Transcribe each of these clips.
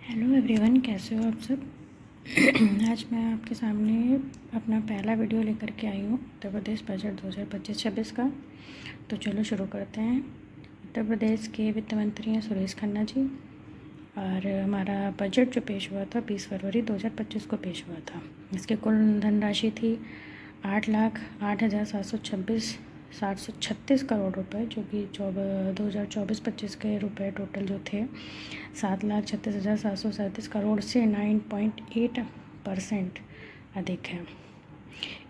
Hello everyone, कैसे हो आप सब। आज मैं आपके सामने अपना पहला वीडियो लेकर के आई हूँ उत्तर प्रदेश बजट 2025-26 का। तो चलो शुरू करते हैं। उत्तर प्रदेश के वित्त मंत्री हैं सुरेश खन्ना जी, और हमारा बजट जो पेश हुआ था 20 फरवरी 2025 को पेश हुआ था। इसकी कुल धनराशि थी 8,08,736 करोड़ रुपए, जो कि 2024-25 के रुपए टोटल जो थे 7,36,737 करोड़ से 9.8% अधिक है।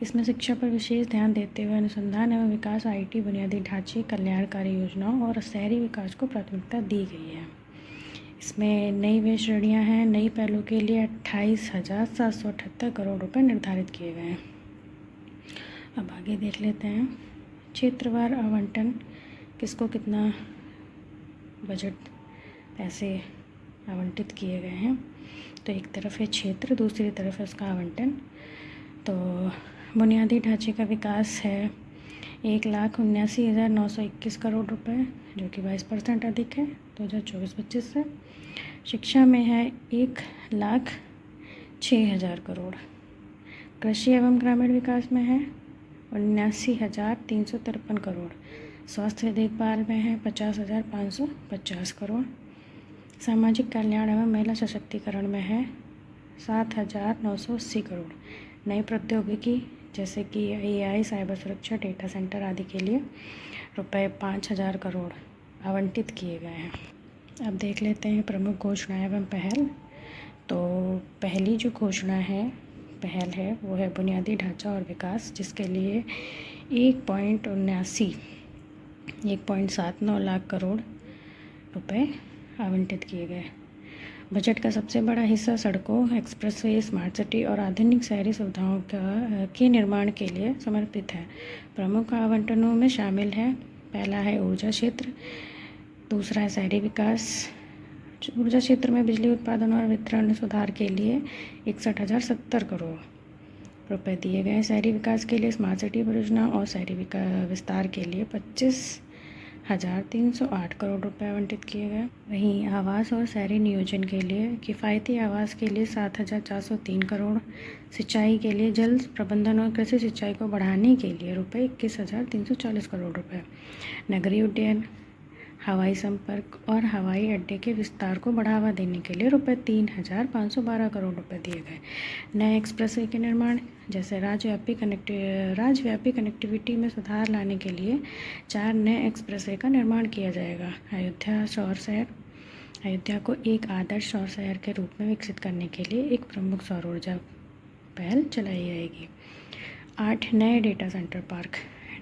इसमें शिक्षा पर विशेष ध्यान देते हुए अनुसंधान एवं विकास, आईटी, बुनियादी ढांचे, कल्याणकारी योजनाओं और शहरी विकास को प्राथमिकता दी गई है। इसमें नई व्यय श्रेणियाँ हैं। नई पहलों के लिए 28,778 करोड़ रुपए निर्धारित किए गए हैं। अब आगे देख लेते हैं क्षेत्रवार आवंटन, किसको कितना बजट पैसे आवंटित किए गए हैं। तो एक तरफ है क्षेत्र, दूसरी तरफ है उसका आवंटन। तो बुनियादी ढांचे का विकास है 1,79,921 करोड़ रुपए, जो कि 22% अधिक है 2024-25 से। शिक्षा में है 1,06,000 करोड़। कृषि एवं ग्रामीण विकास में है 79,353 करोड़। स्वास्थ्य देखभाल में है 50,550 करोड़। सामाजिक कल्याण एवं महिला सशक्तिकरण में है 7,980 करोड़। नई प्रौद्योगिकी जैसे कि AI, साइबर सुरक्षा, डेटा सेंटर आदि के लिए रुपए 5,000 करोड़ आवंटित किए गए हैं। अब देख लेते हैं प्रमुख घोषणाएं एवं पहल। तो पहली जो घोषणा है, पहल है, वो है बुनियादी ढांचा और विकास, जिसके लिए 1.79 लाख करोड़ रुपए आवंटित किए गए। बजट का सबसे बड़ा हिस्सा सड़कों, एक्सप्रेसवे, स्मार्ट सिटी और आधुनिक शहरी सुविधाओं के निर्माण के लिए समर्पित है। प्रमुख आवंटनों में शामिल है, पहला है ऊर्जा क्षेत्र, दूसरा है शहरी विकास। ऊर्जा क्षेत्र में बिजली उत्पादन और वितरण सुधार के लिए 61,070 करोड़ रुपए दिए गए। शहरी विकास के लिए स्मार्ट सिटी परियोजना और शहरी विस्तार के लिए 25,308 करोड़ रुपए आवंटित किए गए। वहीं आवास और शहरी नियोजन के लिए किफ़ायती आवास के लिए 7,403 करोड़। सिंचाई के लिए जल प्रबंधन और कृषि सिंचाई को बढ़ाने के लिए रुपए 21,340 करोड़ रुपए। नगरीय उड्डयन, हवाई संपर्क और हवाई अड्डे के विस्तार को बढ़ावा देने के लिए रुपए 3,512 करोड़ रुपए दिए गए। नए एक्सप्रेसवे के निर्माण जैसे राज्यव्यापी कनेक्टिविटी में सुधार लाने के लिए 4 नए एक्सप्रेसवे का निर्माण किया जाएगा। अयोध्या को एक आदर्श सौर शहर के रूप में विकसित करने के लिए एक प्रमुख सौर ऊर्जा पहल चलाई जाएगी। 8 नए डेटा सेंटर पार्क,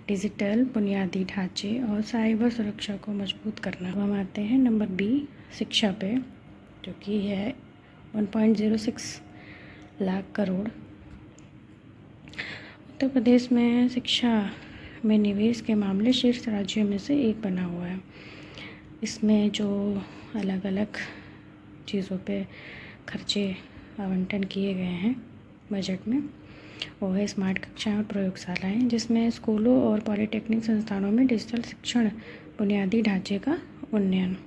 डिजिटल बुनियादी ढांचे और साइबर सुरक्षा को मजबूत करना। हम आते हैं नंबर B, शिक्षा पे, जो कि है 1.06 लाख करोड़। उत्तर प्रदेश में शिक्षा में निवेश के मामले शीर्ष राज्यों में से एक बना हुआ है। इसमें जो अलग अलग चीज़ों पे खर्चे आवंटन किए गए हैं बजट में, वो है स्मार्ट कक्षाएं और प्रयोगशालाएं, जिसमें स्कूलों और पॉलिटेक्निक संस्थानों में डिजिटल शिक्षण बुनियादी ढांचे का उन्नयन।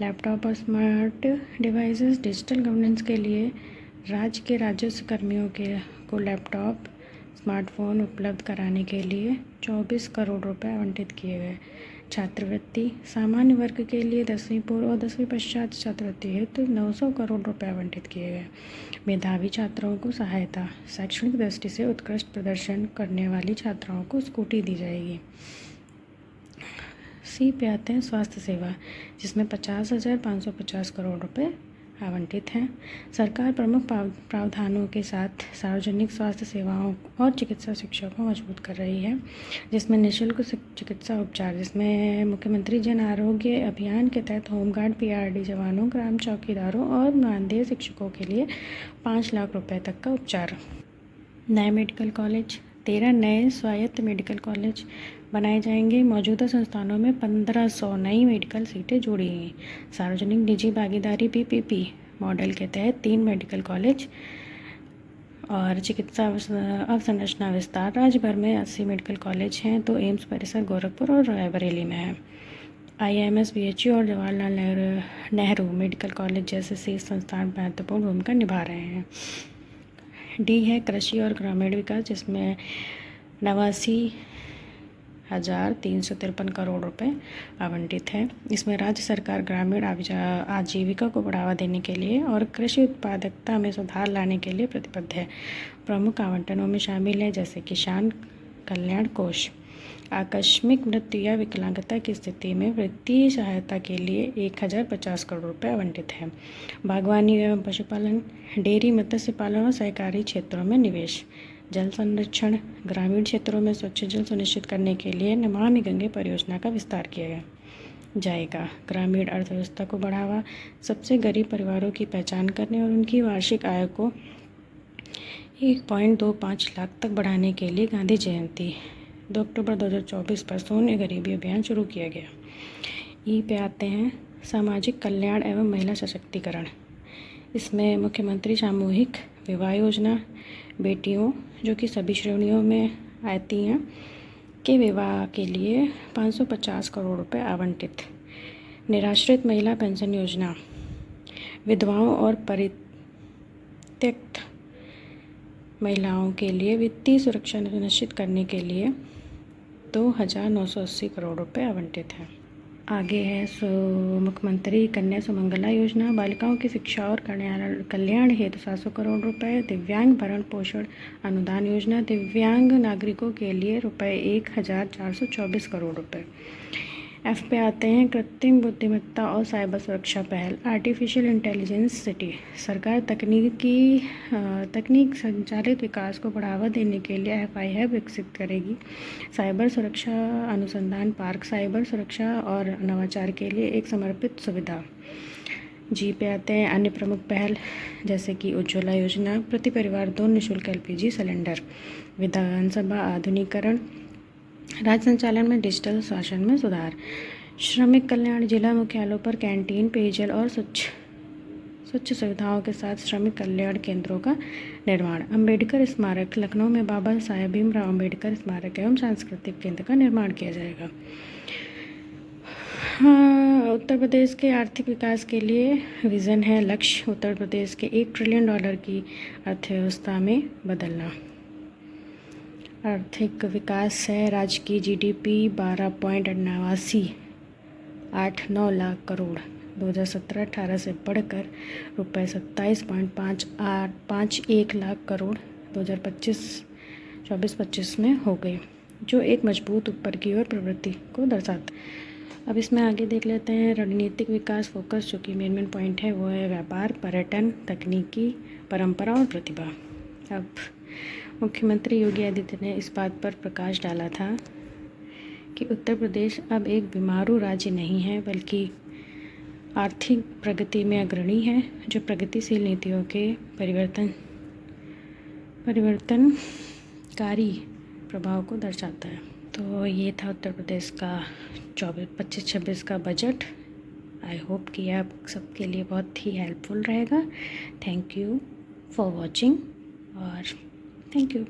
लैपटॉप और स्मार्ट डिवाइसेस, डिजिटल गवर्नेंस के लिए राज्य के राजस्व कर्मियों को लैपटॉप, स्मार्टफोन उपलब्ध कराने के लिए 24 करोड़ रुपए आवंटित किए गए। छात्रवृत्ति, सामान्य वर्ग के लिए 10वीं पूर्व और 10वीं पश्चात छात्रवृत्ति हेतु 900 करोड़ रुपए आवंटित किए गए। मेधावी छात्राओं को सहायता, शैक्षणिक दृष्टि से उत्कृष्ट प्रदर्शन करने वाली छात्राओं को स्कूटी दी जाएगी। C पे आते हैं स्वास्थ्य सेवा, जिसमें 50,550 करोड़ रुपए आवंटित हैं। सरकार प्रमुख प्रावधानों के साथ सार्वजनिक स्वास्थ्य सेवाओं और चिकित्सा शिक्षा को मजबूत कर रही है, जिसमें निःशुल्क चिकित्सा उपचार, जिसमें मुख्यमंत्री जन आरोग्य अभियान के तहत होमगार्ड, PRD जवानों, ग्राम चौकीदारों और मानदेय शिक्षकों के लिए 5 लाख रुपए तक का उपचार। नए मेडिकल कॉलेज, 13 नए स्वायत्त मेडिकल कॉलेज बनाए जाएंगे। मौजूदा संस्थानों में 1,500 नई मेडिकल सीटें जोड़ी गई। सार्वजनिक निजी भागीदारी PPP मॉडल के तहत 3 मेडिकल कॉलेज और चिकित्सा अवसंरचना विस्तार। राज्य भर में 80 मेडिकल कॉलेज हैं, तो एम्स परिसर गोरखपुर और रायबरेली में है। IIMS, BHU और जवाहरलाल नेहरू मेडिकल कॉलेज जैसे शीर्ष संस्थान महत्वपूर्ण भूमिका निभा रहे हैं। डी है कृषि और ग्रामीण विकास, जिसमें 89,353 करोड़ रुपए आवंटित है। इसमें राज्य सरकार ग्रामीण आजीविका को बढ़ावा देने के लिए और कृषि उत्पादकता में सुधार लाने के लिए प्रतिबद्ध है। प्रमुख आवंटनों में शामिल है जैसे किसान कल्याण कोष, आकस्मिक मृत्यु या विकलांगता की स्थिति में वित्तीय सहायता के लिए 1,050 करोड़ रुपये आवंटित है। बागवानी एवं पशुपालन, डेयरी, मत्स्य पालन और सहकारी क्षेत्रों में निवेश, जल संरक्षण, ग्रामीण क्षेत्रों में स्वच्छ जल सुनिश्चित करने के लिए नमामि गंगे परियोजना का विस्तार किया जाएगा। ग्रामीण अर्थव्यवस्था को बढ़ावा, सबसे गरीब परिवारों की पहचान करने और उनकी वार्षिक आय को 1.25 लाख तक बढ़ाने के लिए गांधी जयंती 2 अक्टूबर 2024 पर शून्य गरीबी अभियान शुरू किया गया। ई पे आते हैं सामाजिक कल्याण एवं महिला सशक्तिकरण। इसमें मुख्यमंत्री सामूहिक विवाह योजना, बेटियों जो कि सभी श्रेणियों में आती हैं के विवाह के लिए 550 करोड़ रुपए आवंटित। निराश्रित महिला पेंशन योजना, विधवाओं और परित्यक्त महिलाओं के लिए वित्तीय सुरक्षा सुनिश्चित करने के लिए 2,980 करोड़ रुपए आवंटित हैं। आगे है मुख्यमंत्री कन्या सुमंगला योजना, बालिकाओं की शिक्षा और कल्याण हेतु 700 करोड़ रुपए। दिव्यांग भरण पोषण अनुदान योजना, दिव्यांग नागरिकों के लिए रुपए 1,424 करोड़ रुपए। एफ पे आते हैं कृत्रिम बुद्धिमत्ता और साइबर सुरक्षा पहल, आर्टिफिशियल इंटेलिजेंस सिटी। सरकार तकनीक संचालित विकास को बढ़ावा देने के लिए FI हब विकसित करेगी। साइबर सुरक्षा अनुसंधान पार्क, साइबर सुरक्षा और नवाचार के लिए एक समर्पित सुविधा। जी पे आते हैं अन्य प्रमुख पहल जैसे कि उज्ज्वला योजना, प्रति परिवार 2 निःशुल्क LPG सिलेंडर। विधानसभा आधुनिकीकरण, राज्य संचालन में डिजिटल शासन में सुधार। श्रमिक कल्याण, जिला मुख्यालयों पर कैंटीन, पेयजल और स्वच्छ सुविधाओं के साथ श्रमिक कल्याण केंद्रों का निर्माण। अंबेडकर स्मारक, लखनऊ में बाबा साहेब भीमराव अंबेडकर स्मारक एवं सांस्कृतिक केंद्र का निर्माण किया जाएगा। उत्तर प्रदेश के आर्थिक विकास के लिए विज़न है, लक्ष्य उत्तर प्रदेश के $1 ट्रिलियन की अर्थव्यवस्था में बदलना। आर्थिक विकास है, राज्य की GDP 12.89 लाख करोड़ 2017-18 से बढ़कर रुपये 27.51 लाख करोड़ 2024-25 में हो गई, जो एक मजबूत ऊपर की ओर प्रवृत्ति को दर्शाता। अब इसमें आगे देख लेते हैं रणनीतिक विकास फोकस, जो कि मेन पॉइंट है वो है व्यापार, पर्यटन, तकनीकी, परंपरा और प्रतिभा। अब मुख्यमंत्री योगी आदित्यनाथ ने इस बात पर प्रकाश डाला था कि उत्तर प्रदेश अब एक बीमारू राज्य नहीं है, बल्कि आर्थिक प्रगति में अग्रणी है, जो प्रगतिशील नीतियों के परिवर्तनकारी प्रभाव को दर्शाता है। तो ये था उत्तर प्रदेश का 25-26 का बजट। आई होप कि आप सबके लिए बहुत ही हेल्पफुल रहेगा। थैंक यू फॉर वॉचिंग और थैंक यू।